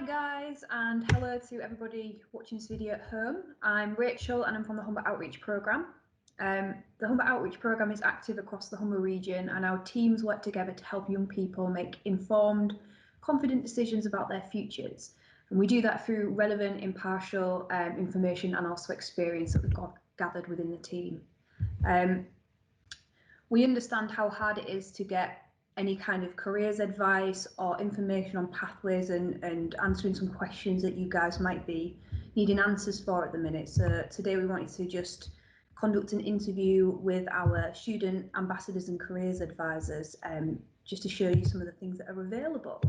guys, and hello to everybody watching this video at home. I'm Rachel and I'm from the Humber Outreach Programme. The Humber Outreach Programme is active across the Humber region, and our teams work together to help young people make informed, confident decisions about their futures. And we do that through relevant, impartial information and also experience that we've gathered within the team. We understand how hard it is to get any kind of careers advice or information on pathways and answering some questions that you guys might be needing answers for at the minute. So today we wanted to just conduct an interview with our student ambassadors and careers advisors, just to show you some of the things that are available.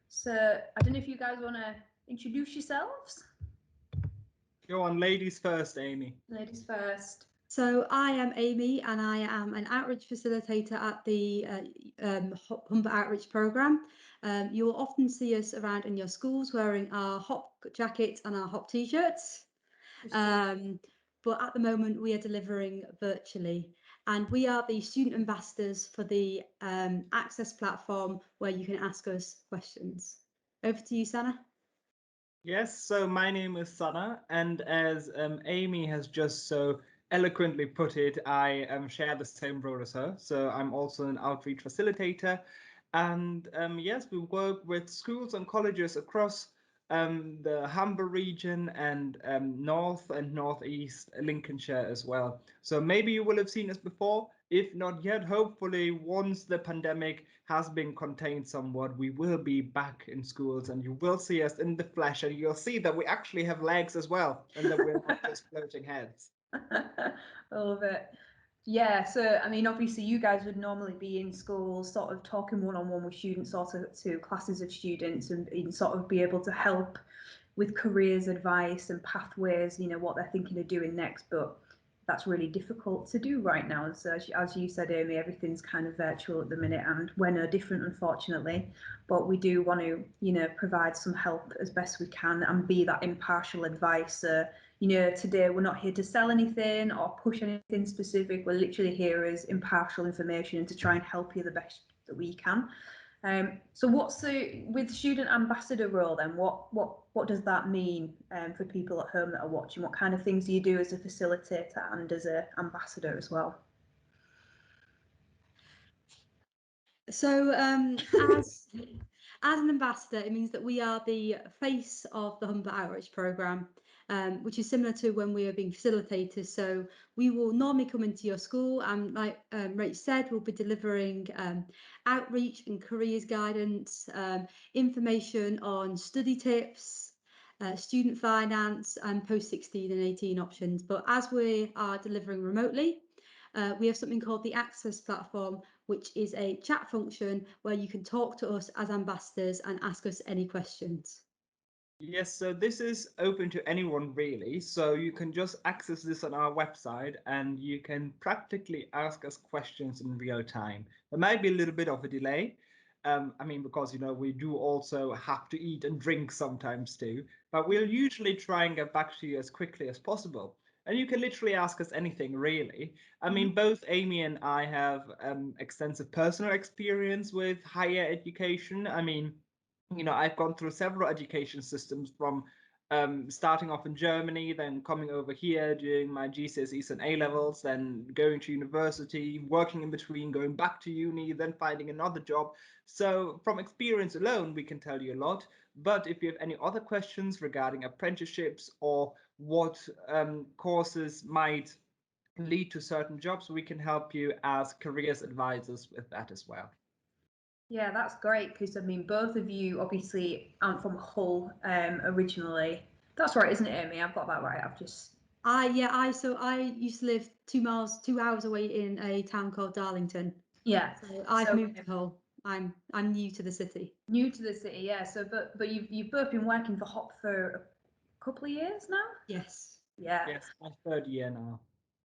So I don't know if you guys want to introduce yourselves. Go on, ladies first, Amy. Ladies first. So I am Amy and I am an outreach facilitator at the Humber Outreach Programme. You will often see us around in your schools wearing our HOP jackets and our HOP t-shirts. But at the moment we are delivering virtually, and we are the student ambassadors for the Access platform where you can ask us questions. Over to you, Sanna. Yes, so my name is Sanna, and as Amy has just so eloquently put it, I share the same role as her. So I'm also an outreach facilitator. And yes, we work with schools and colleges across the Humber region and north and northeast Lincolnshire as well. So maybe you will have seen us before. If not yet, hopefully once the pandemic has been contained somewhat, we will be back in schools and you will see us in the flesh, and you'll see that we actually have legs as well and that we're not just floating heads. I love it. Yeah, so I mean, obviously you guys would normally be in schools sort of talking one-on-one with students or to classes of students and sort of be able to help with careers advice and pathways, you know, what they're thinking of doing next. But that's really difficult to do right now. So as you said, Amy, everything's kind of virtual at the minute, and we're no different, unfortunately. But we do want to, you know, provide some help as best we can and be that impartial advice. You know, today we're not here to sell anything or push anything specific. We're literally here as impartial information and to try and help you the best that we can. So what's with student ambassador role then? What does that mean for people at home that are watching? What kind of things do you do as a facilitator and as an ambassador as well? So as an ambassador, it means that we are the face of the Humber Outreach Programme, which is similar to when we are being facilitators. So we will normally come into your school and, like Rach said, we'll be delivering outreach and careers guidance, information on study tips, student finance and post 16 and 18 options. But as we are delivering remotely, we have something called the Access platform, which is a chat function where you can talk to us as ambassadors and ask us any questions. Yes, so this is open to anyone really. So you can just access this on our website and you can practically ask us questions in real time. There might be a little bit of a delay. I mean, because, you know, we do also have to eat and drink sometimes too, but we'll usually try and get back to you as quickly as possible. And you can literally ask us anything, really. I mean, both Amy and I have extensive personal experience with higher education. I mean, you know, I've gone through several education systems from starting off in Germany, then coming over here, doing my GCSEs and A-levels, then going to university, working in between, going back to uni, then finding another job. So from experience alone, we can tell you a lot. But if you have any other questions regarding apprenticeships or what courses might lead to certain jobs, we can help you as careers advisors with that as well. Yeah, that's great, because I mean, both of you obviously aren't from Hull originally. That's right, isn't it, Amy? I've got that right. I used to live 2 hours away in a town called Darlington. Yeah. So I've moved to Hull. I'm new to the city. New to the city, yeah. So but you've both been working for HOP for a couple of years now? Yes. Yeah. Yes, my third year now.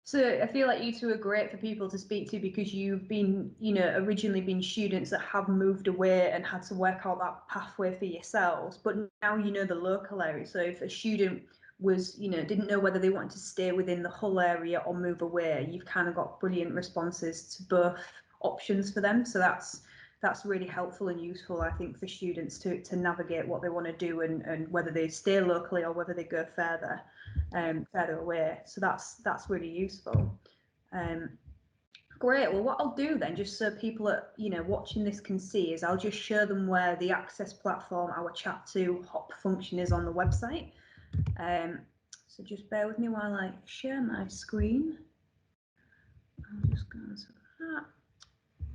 So I feel like you two are great for people to speak to, because you've been, you know, originally been students that have moved away and had to work out that pathway for yourselves, but now you know the local area. So if a student was, you know, didn't know whether they wanted to stay within the Hull area or move away, you've kind of got brilliant responses to both options for them. So that's that's really helpful and useful, I think, for students to navigate what they want to do and whether they stay locally or whether they go further away. So that's really useful. Great. Well, what I'll do then, just so people are, watching this can see, is I'll just show them where the access platform, our chat to hop function is on the website. So just bear with me while I share my screen. I'll just go into that.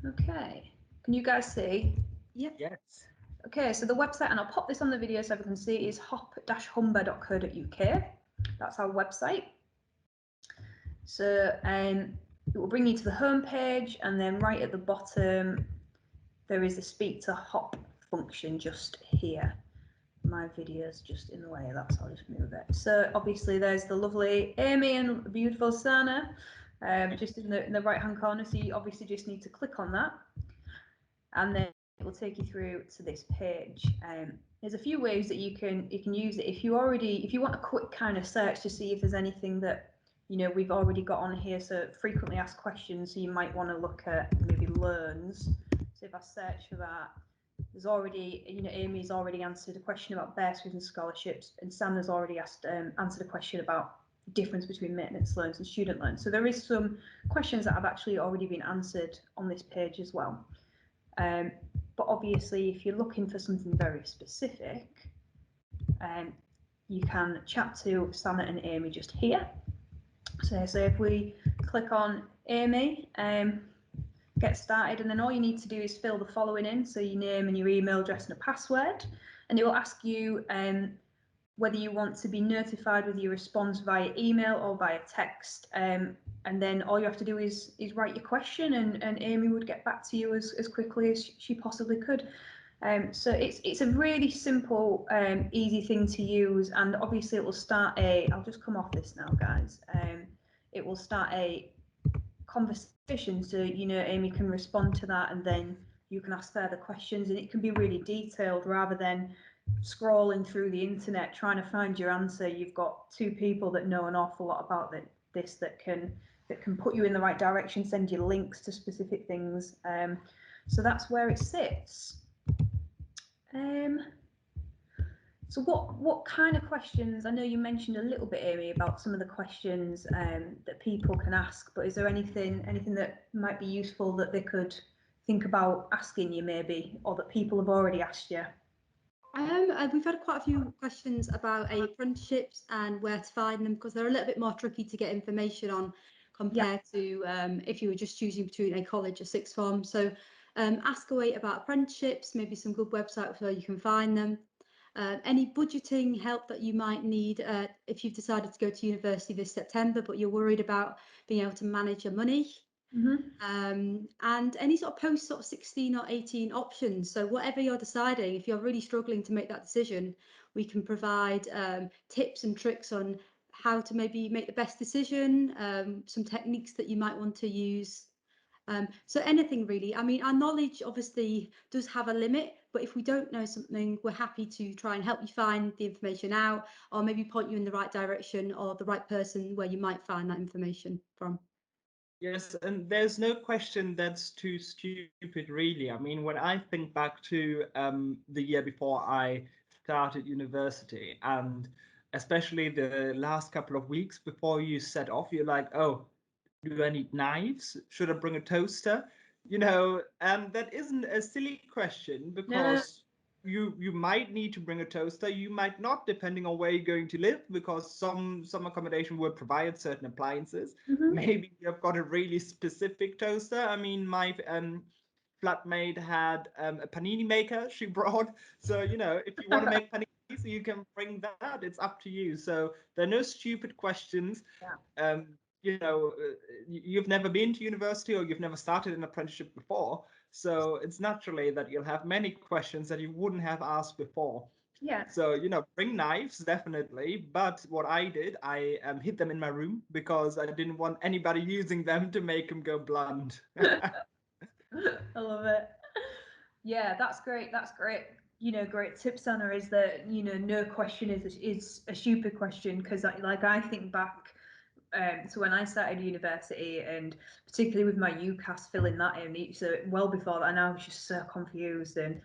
Okay. Can you guys see? Yep. Yes. Okay, so the website, and I'll pop this on the video so everyone can see, is hop-humber.co.uk. That's our website. So it will bring you to the home page, and then right at the bottom, there is the speak to hop function just here. My video's just in the way of that, so I'll just move it. So obviously there's the lovely Amy and the beautiful Sanna, just in the right-hand corner. So you obviously just need to click on that, and then it will take you through to this page. There's a few ways that you can use it. If you want a quick kind of search to see if there's anything that we've already got on here. So frequently asked questions. So you might want to look at maybe learns. So if I search for that, there's already, Amy's already answered a question about bursaries and scholarships, and Sanna's already answered a question about the difference between maintenance loans and student loans. So there is some questions that have actually already been answered on this page as well. But obviously, if you're looking for something very specific, you can chat to Sanna and Amy just here. So if we click on Amy, get started, and then all you need to do is fill the following in, so your name and your email address and a password, and it will ask you whether you want to be notified with your response via email or via text, and then all you have to do is write your question, and Amy would get back to you as quickly as she possibly could. So it's a really simple, easy thing to use, and obviously it will start I'll just come off this now, guys. It will start a conversation, so Amy can respond to that, and then you can ask further questions, and it can be really detailed rather than scrolling through the internet trying to find your answer. You've got two people that know an awful lot about this that can put you in the right direction, send you links to specific things. So that's where it sits. So what kind of questions? I know you mentioned a little bit, Amy, about some of the questions that people can ask, but is there anything that might be useful that they could think about asking you, maybe, or that people have already asked you? We've had quite a few questions about apprenticeships and where to find them, because they're a little bit more tricky to get information on compared to if you were just choosing between a college or sixth form. So ask away about apprenticeships, maybe some good websites where you can find them. Any budgeting help that you might need if you've decided to go to university this September, but you're worried about being able to manage your money. And any sort of post sort of 16 or 18 options. So whatever you're deciding, if you're really struggling to make that decision, we can provide tips and tricks on how to maybe make the best decision, some techniques that you might want to use. So anything really. I mean, our knowledge obviously does have a limit, but if we don't know something, we're happy to try and help you find the information out, or maybe point you in the right direction or the right person where you might find that information from. Yes, and there's no question that's too stupid, really. I mean, when I think back to the year before I started university, and especially the last couple of weeks before you set off, you're like, oh, do I need knives? Should I bring a toaster? And that isn't a silly question, because you might need to bring a toaster. You might not, depending on where you're going to live, because some accommodation will provide certain appliances. Maybe you've got a really specific toaster. I mean, my flatmate had a panini maker she brought. So, if you want to make paninis, you can bring that. It's up to you. So there are no stupid questions. You've never been to university, or you've never started an apprenticeship before. So it's naturally that you'll have many questions that you wouldn't have asked before. Yeah. So, bring knives, definitely. But what I did, I hid them in my room, because I didn't want anybody using them to make them go blunt. I love it. Yeah, that's great. That's great. Great tip, Sanna, is that, no question is a stupid question, because I think back So when I started university, and particularly with my UCAS filling that in, so well before that, and I was just so confused. And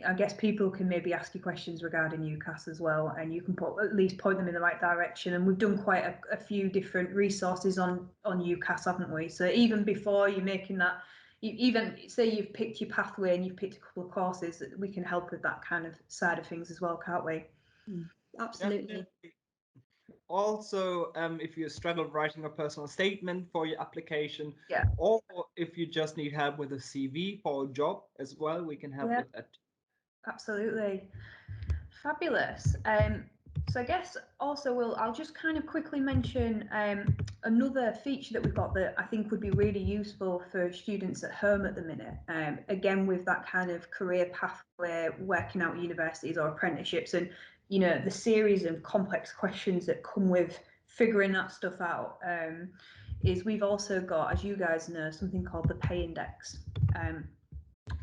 I guess people can maybe ask you questions regarding UCAS as well, and you can at least point them in the right direction. And we've done quite a few different resources on UCAS, haven't we? So even before you're making that, even say you've picked your pathway and you've picked a couple of courses, that we can help with that kind of side of things as well, can't we? Absolutely. Definitely. Also, if you struggle writing a personal statement for your application, Yeah. or if you just need help with a CV for a job as well, we can help with that. Absolutely. Fabulous. So I guess also I'll just kind of quickly mention another feature that we've got that I think would be really useful for students at home at the minute. Again, with that kind of career pathway, working out universities or apprenticeships, and the series of complex questions that come with figuring that stuff out. Is we've also got, as you guys know, something called the pay index,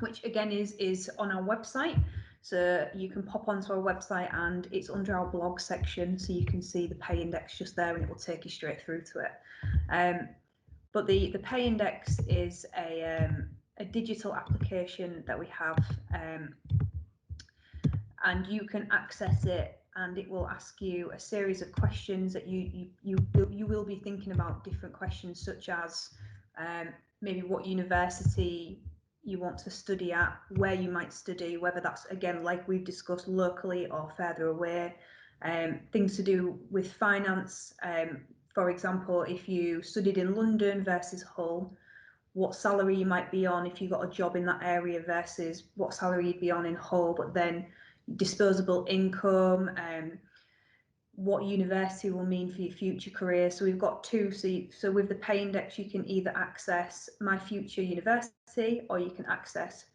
which again is on our website. So you can pop onto our website and it's under our blog section, so you can see the pay index just there and it will take you straight through to it. But the pay index is a digital application that we have, and you can access it, and it will ask you a series of questions that you will be thinking about different questions, such as maybe what university you want to study at, where you might study, whether that's, again, like we've discussed, locally or further away, things to do with finance. For example, if you studied in London versus Hull, what salary you might be on if you got a job in that area versus what salary you'd be on in Hull, but then disposable income, what university will mean for your future career. So we've got two. So with the pay index, you can either access my future university or you can access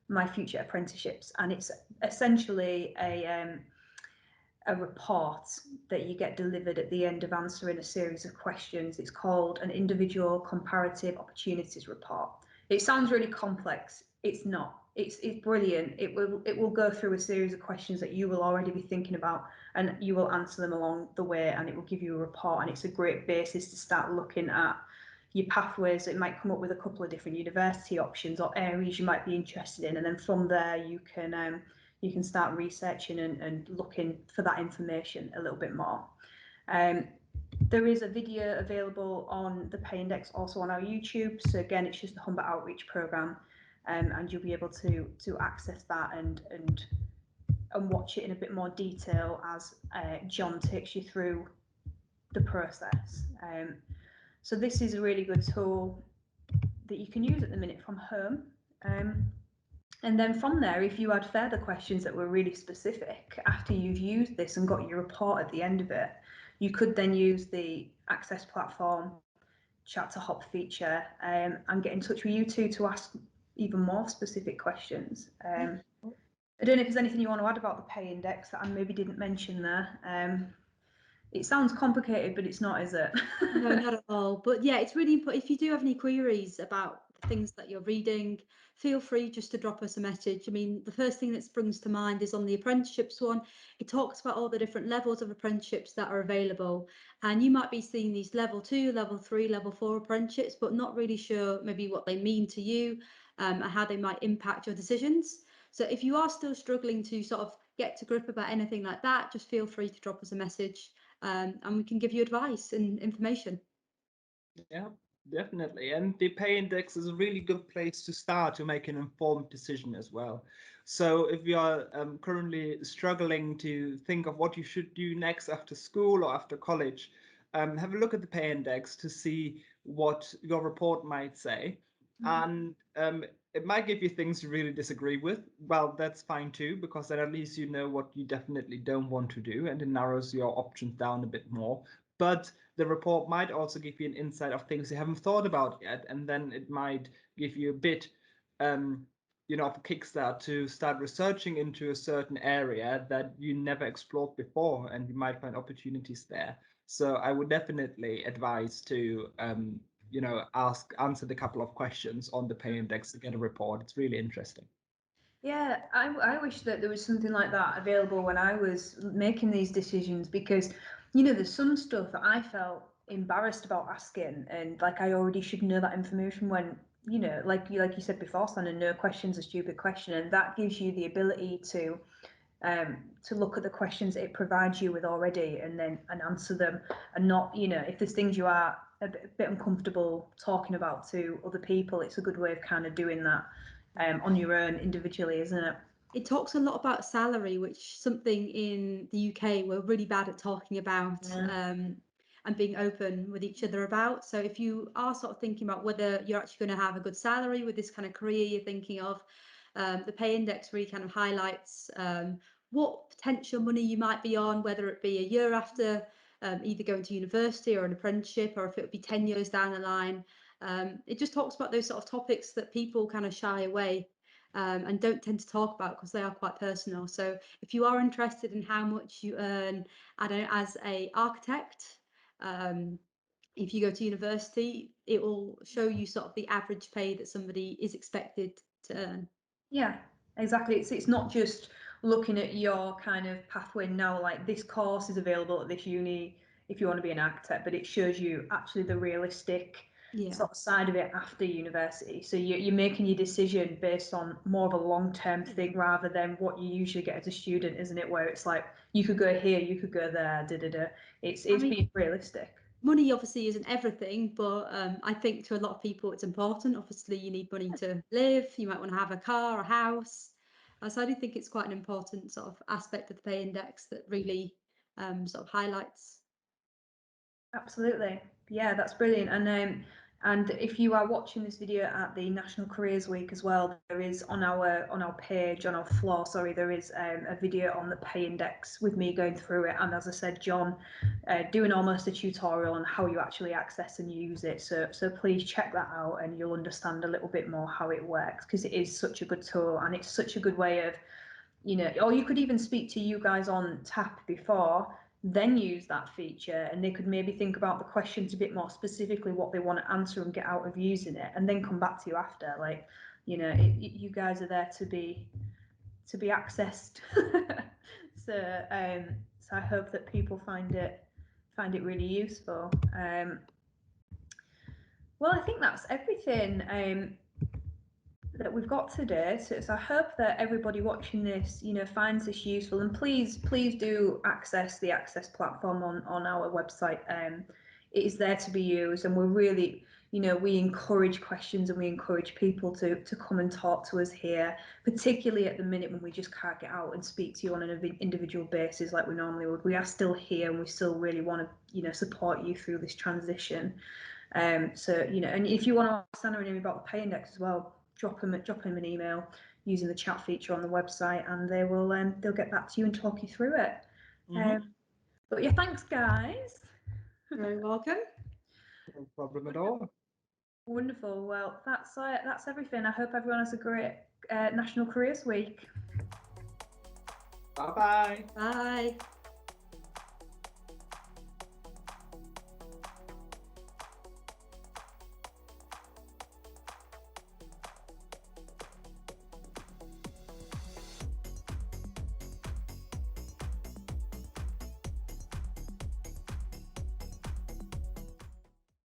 my future apprenticeships, and it's essentially a report that you get delivered at the end of answering a series of questions. It's called an individual comparative opportunities report. It sounds really complex. It's not. It's brilliant. It will go through a series of questions that you will already be thinking about, and you will answer them along the way, and it will give you a report, and it's a great basis to start looking at your pathways. It might come up with a couple of different university options or areas you might be interested in, and then from there you can start researching and looking for that information a little bit more. There is a video available on the pay index, also on our YouTube. So again, it's just the Humber Outreach Programme, and you'll be able to access that and watch it in a bit more detail as John takes you through the process. So this is a really good tool that you can use at the minute from home. And then from there, if you had further questions that were really specific after you've used this and got your report at the end of it, you could then use the Access platform chat to hop feature, and get in touch with you two to ask even more specific questions. I don't know if there's anything you want to add about the pay index that I maybe didn't mention there. It sounds complicated, but it's not, is it? No, not at all. But yeah, it's really important. If you do have any queries about the things that you're reading, feel free just to drop us a message. I mean, the first thing that springs to mind is on the apprenticeships one. It talks about all the different levels of apprenticeships that are available. And you might be seeing these level 2, level 3, level 4 apprenticeships, but not really sure maybe what they mean to you, and how they might impact your decisions. So if you are still struggling to sort of get to grip about anything like that, just feel free to drop us a message, and we can give you advice and information. Yeah, definitely. And the pay index is a really good place to start to make an informed decision as well. So if you are currently struggling to think of what you should do next after school or after college, have a look at the pay index to see what your report might say. And it might give you things you really disagree with. Well, that's fine too, because then at least you know what you definitely don't want to do, and it narrows your options down a bit more. But the report might also give you an insight of things you haven't thought about yet, and then it might give you a bit of a kickstart to start researching into a certain area that you never explored before, and you might find opportunities there. So I would definitely advise to answer the couple of questions on the pay index to get a report. It's really interesting. Yeah, I wish that there was something like that available when I was making these decisions, because there's some stuff that I felt embarrassed about asking, and like I already should know that information, when you know, like you said before, Sanna, no question's a stupid question, and that gives you the ability to look at the questions it provides you with already and answer them, and not, you know, if there's things you are a bit uncomfortable talking about to other people, it's a good way of kind of doing that on your own individually, isn't it? It talks a lot about salary, which something in the UK we're really bad at talking about. Yeah. And being open with each other about. So if you are sort of thinking about whether you're actually going to have a good salary with this kind of career you're thinking of, the pay index really kind of highlights what potential money you might be on, whether it be a year after either going to university or an apprenticeship, or if it would be 10 years down the line. It just talks about those sort of topics that people kind of shy away and don't tend to talk about because they are quite personal. So if you are interested in how much you earn, I don't know, as a architect, if you go to university, it will show you sort of the average pay that somebody is expected to earn. Yeah, exactly. It's not just looking at your kind of pathway now, like this course is available at this uni if you want to be an architect, but it shows you actually the realistic sort of side of it after university. So you're making your decision based on more of a long-term thing rather than what you usually get as a student, isn't it? Where it's like you could go here, you could go there, It's being realistic. Money obviously isn't everything, but I think to a lot of people it's important. Obviously, you need money to live. You might want to have a car, a house. So I do think it's quite an important sort of aspect of the pay index that really sort of highlights. Absolutely. Yeah, that's brilliant. And if you are watching this video at the National Careers Week as well, there is on our page, on our floor, sorry, there is a video on the pay index with me going through it. And as I said, John doing almost a tutorial on how you actually access and use it. So please check that out and you'll understand a little bit more how it works, because it is such a good tool and it's such a good way of, you know, or you could even speak to you guys on tap before, then use that feature, and they could maybe think about the questions a bit more specifically, what they want to answer and get out of using it, and then come back to you after. Like, you know, you guys are there to be accessed. so so I hope that people find it really useful. Well, I think that's everything that we've got today. So I hope that everybody watching this, you know, finds this useful, and please do access the Access platform on our website. It is there to be used, and we're really, you know, we encourage questions and we encourage people to come and talk to us here, particularly at the minute when we just can't get out and speak to you on an individual basis like we normally would. We are still here and we still really want to, you know, support you through this transition. So, you know, and if you want to ask Sanna and Amy about the pay index as well, drop them an email using the chat feature on the website, and they will they'll get back to you and talk you through it. But yeah, thanks guys. Very welcome. No problem at all. Wonderful. Well, that's everything. I hope everyone has a great National Careers Week. Bye-bye. Bye.